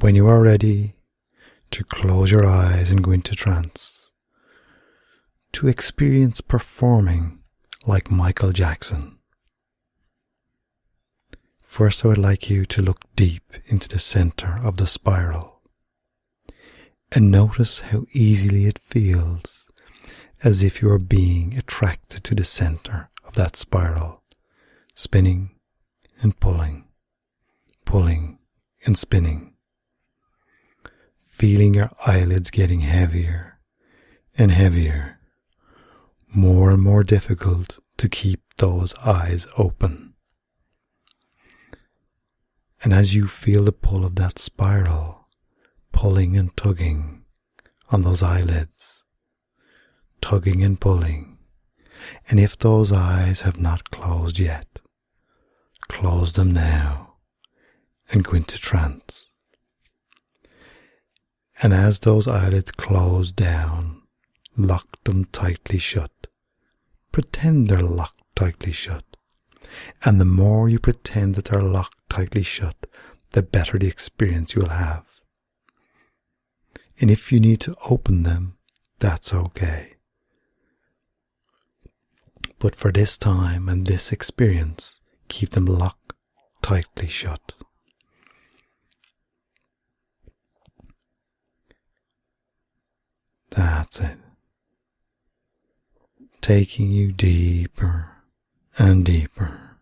When you are ready to close your eyes and go into trance, to experience performing like Michael Jackson, first I would like you to look deep into the center of the spiral and notice how easily it feels, as if you are being attracted to the center of that spiral, spinning and pulling, pulling and spinning. Feeling your eyelids getting heavier and heavier, more and more difficult to keep those eyes open. And as you feel the pull of that spiral, pulling and tugging on those eyelids, tugging and pulling, and if those eyes have not closed yet, close them now and go into trance. And as those eyelids close down, lock them tightly shut. Pretend they're locked tightly shut. And the more you pretend that they're locked tightly shut, the better the experience you will have. And if you need to open them, that's okay. But for this time and this experience, keep them locked tightly shut. That's it. Taking you deeper and deeper.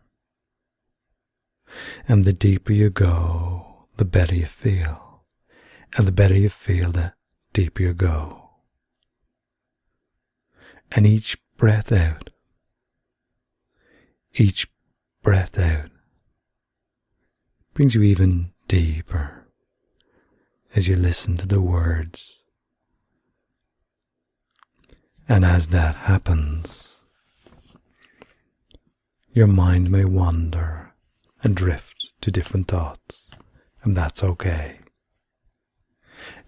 And the deeper you go, the better you feel. And the better you feel, the deeper you go. And each breath out brings you even deeper as you listen to the words. And as that happens, your mind may wander and drift to different thoughts, and that's okay.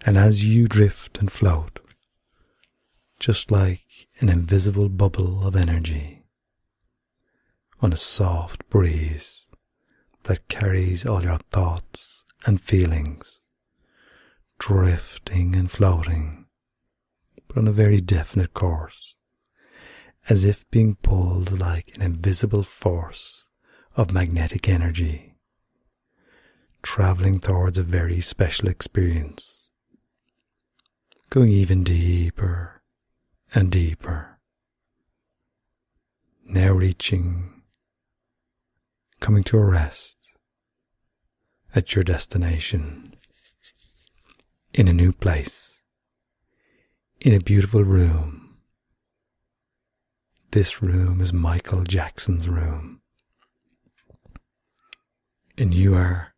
And as you drift and float, just like an invisible bubble of energy on a soft breeze that carries all your thoughts and feelings, drifting and floating, but on a very definite course, as if being pulled like an invisible force of magnetic energy, traveling towards a very special experience, going even deeper and deeper, now coming to a rest at your destination, in a new place, in a beautiful room. This room is Michael Jackson's room. And you are,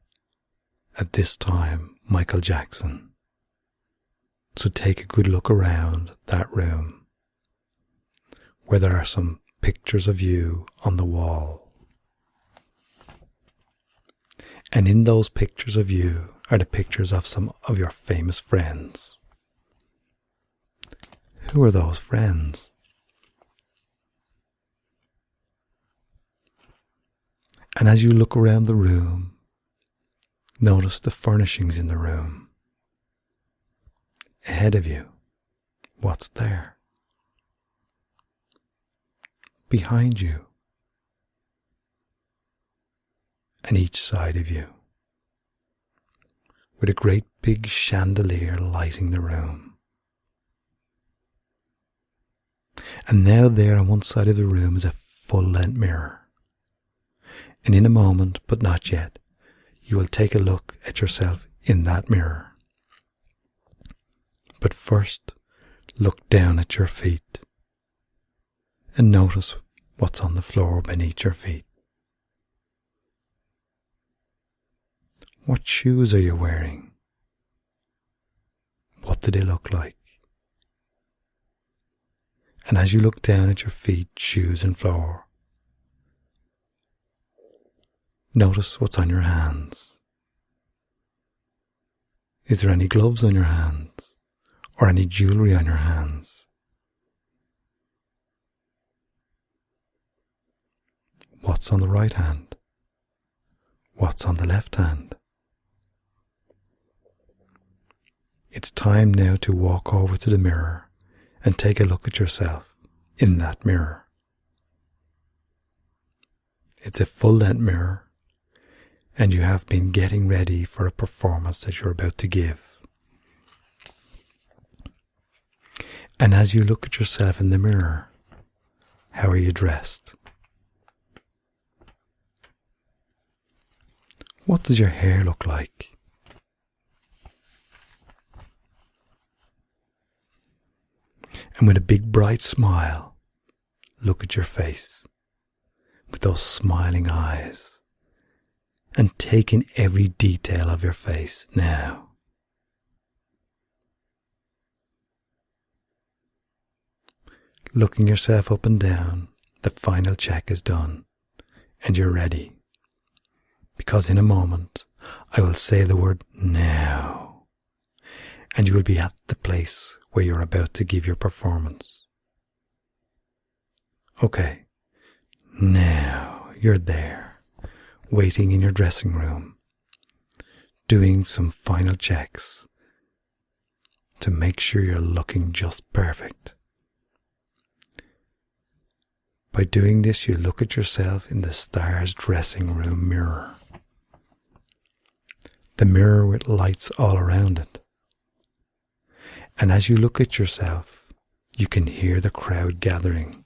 at this time, Michael Jackson. So take a good look around that room, where there are some pictures of you on the wall. And in those pictures of you are the pictures of some of your famous friends. Who are those friends? And as you look around the room, notice the furnishings in the room. Ahead of you, what's there? Behind you, and each side of you, with a great big chandelier lighting the room. And now there on one side of the room is a full-length mirror. And in a moment, but not yet, you will take a look at yourself in that mirror. But first, look down at your feet and notice what's on the floor beneath your feet. What shoes are you wearing? What do they look like? And as you look down at your feet, shoes and floor, notice what's on your hands. Is there any gloves on your hands? Or any jewelry on your hands? What's on the right hand? What's on the left hand? It's time now to walk over to the mirror and take a look at yourself in that mirror. It's a full-length mirror, and you have been getting ready for a performance that you're about to give. And as you look at yourself in the mirror, how are you dressed? What does your hair look like? And with a big bright smile, look at your face with those smiling eyes and take in every detail of your face now. Looking yourself up and down, the final check is done and you're ready. Because in a moment, I will say the word now, and you will be at the place where you're about to give your performance. Okay, now you're there, waiting in your dressing room, doing some final checks to make sure you're looking just perfect. By doing this, you look at yourself in the star's dressing room mirror. The mirror with lights all around it. And as you look at yourself, you can hear the crowd gathering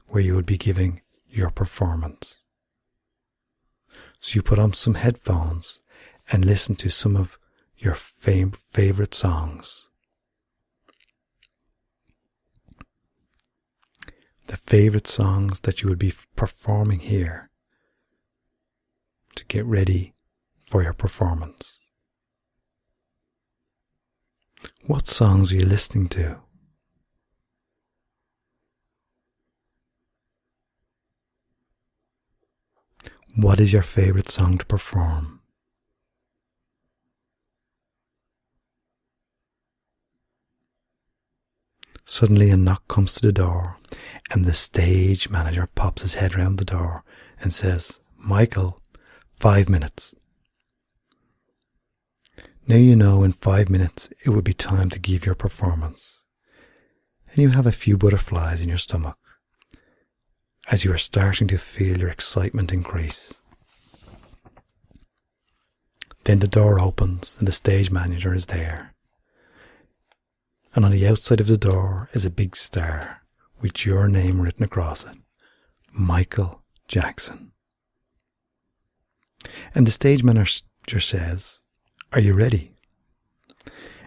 where you will be giving your performance. So you put on some headphones and listen to some of your favorite songs. The favorite songs that you will be performing here to get ready for your performance. What songs are you listening to? What is your favorite song to perform? Suddenly a knock comes to the door and the stage manager pops his head round the door and says, "Michael, 5 minutes." Now you know in 5 minutes it will be time to give your performance. And you have a few butterflies in your stomach as you are starting to feel your excitement increase. Then the door opens and the stage manager is there. And on the outside of the door is a big star with your name written across it, Michael Jackson. And the stage manager says, "Are you ready?"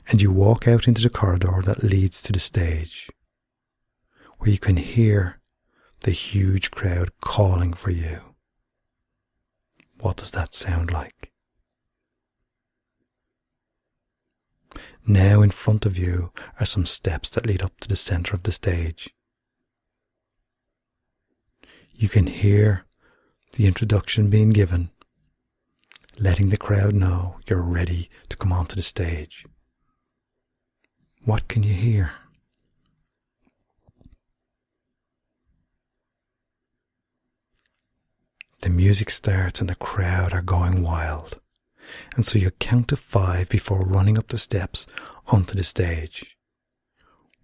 And you walk out into the corridor that leads to the stage, where you can hear the huge crowd calling for you. What does that sound like? Now in front of you are some steps that lead up to the center of the stage. You can hear the introduction being given, letting the crowd know you're ready to come onto the stage. What can you hear? The music starts and the crowd are going wild. And so you count to 5 before running up the steps onto the stage.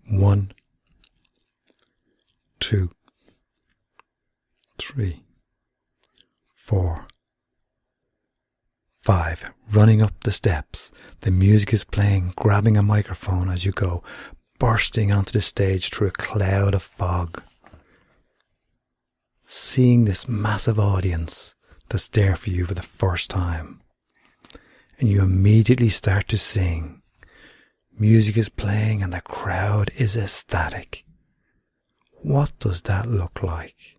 1, 2, 3, 4, 5. Running up the steps. The music is playing, grabbing a microphone as you go, bursting onto the stage through a cloud of fog. Seeing this massive audience that's there for you for the first time. And you immediately start to sing. Music is playing and the crowd is ecstatic. What does that look like?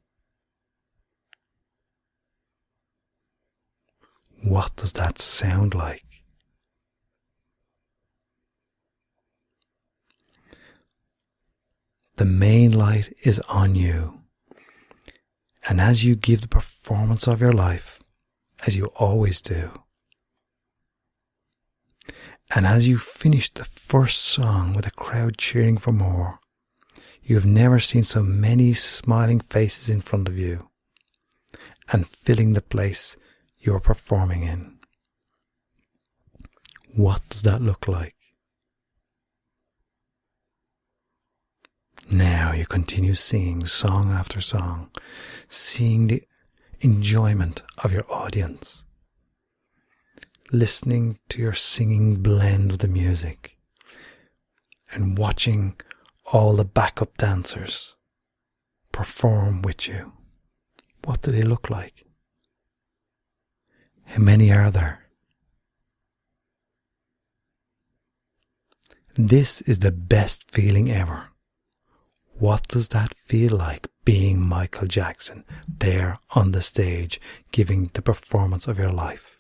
What does that sound like? The main light is on you. And as you give the performance of your life, as you always do, and as you finish the first song with a crowd cheering for more, you have never seen so many smiling faces in front of you and filling the place you are performing in. What does that look like? now you continue singing song after song, seeing the enjoyment of your audience, listening to your singing blend with the music, and watching all the backup dancers perform with you. What do they look like? How many are there? This is the best feeling ever. What does that feel like, being Michael Jackson there on the stage giving the performance of your life?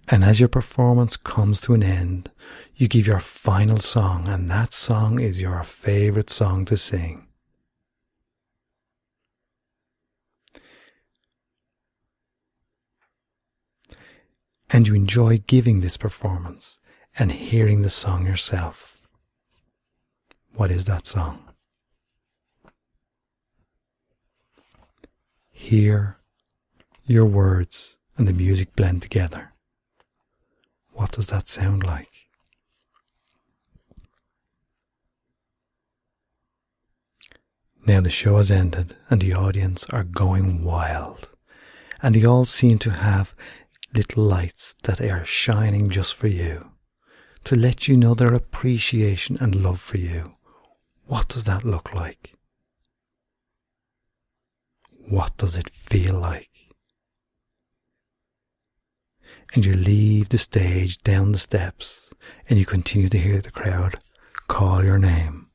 And as your performance comes to an end, you give your final song, and that song is your favorite song to sing. And you enjoy giving this performance and hearing the song yourself. What is that song? Hear your words and the music blend together. What does that sound like? Now the show has ended and the audience are going wild, and they all seem to have little lights that are shining just for you, to let you know their appreciation and love for you. What does that look like? What does it feel like? And you leave the stage down the steps and you continue to hear the crowd call your name.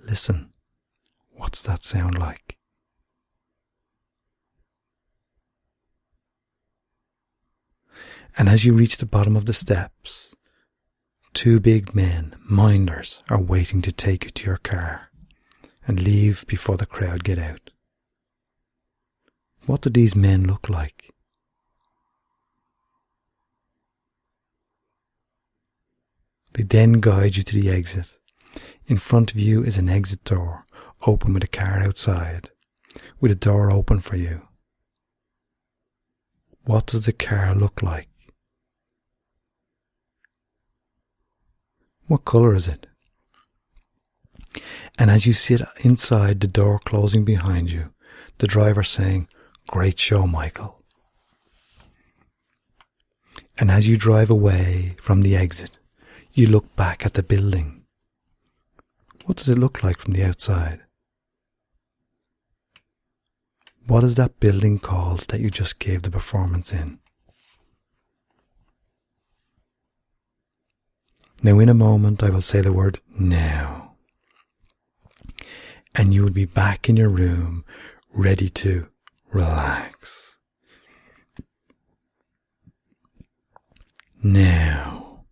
Listen, what's that sound like? And as you reach the bottom of the steps, two big men, minders, are waiting to take you to your car and leave before the crowd get out. What do these men look like? They then guide you to the exit. In front of you is an exit door, open with a car outside, with a door open for you. What does the car look like? What colour is it? And as you sit inside, the door closing behind you, the driver saying, "Great show, Michael." And as you drive away from the exit, you look back at the building. What does it look like from the outside? What is that building called that you just gave the performance in? Now in a moment I will say the word now, and you will be back in your room ready to relax. Now,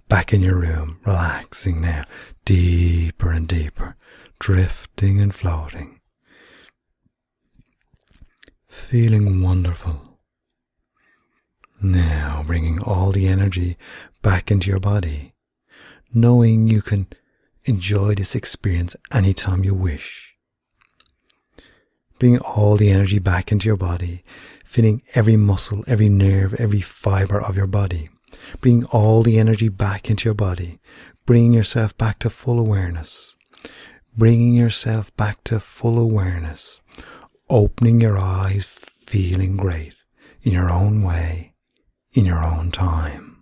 back in your room, relaxing now, deeper and deeper, drifting and floating, feeling wonderful. Now bringing all the energy back into your body, knowing you can enjoy this experience anytime you wish. Bring all the energy back into your body, feeling every muscle, every nerve, every fibre of your body. Bring all the energy back into your body, bringing yourself back to full awareness. Bringing yourself back to full awareness, opening your eyes, feeling great, in your own way, in your own time.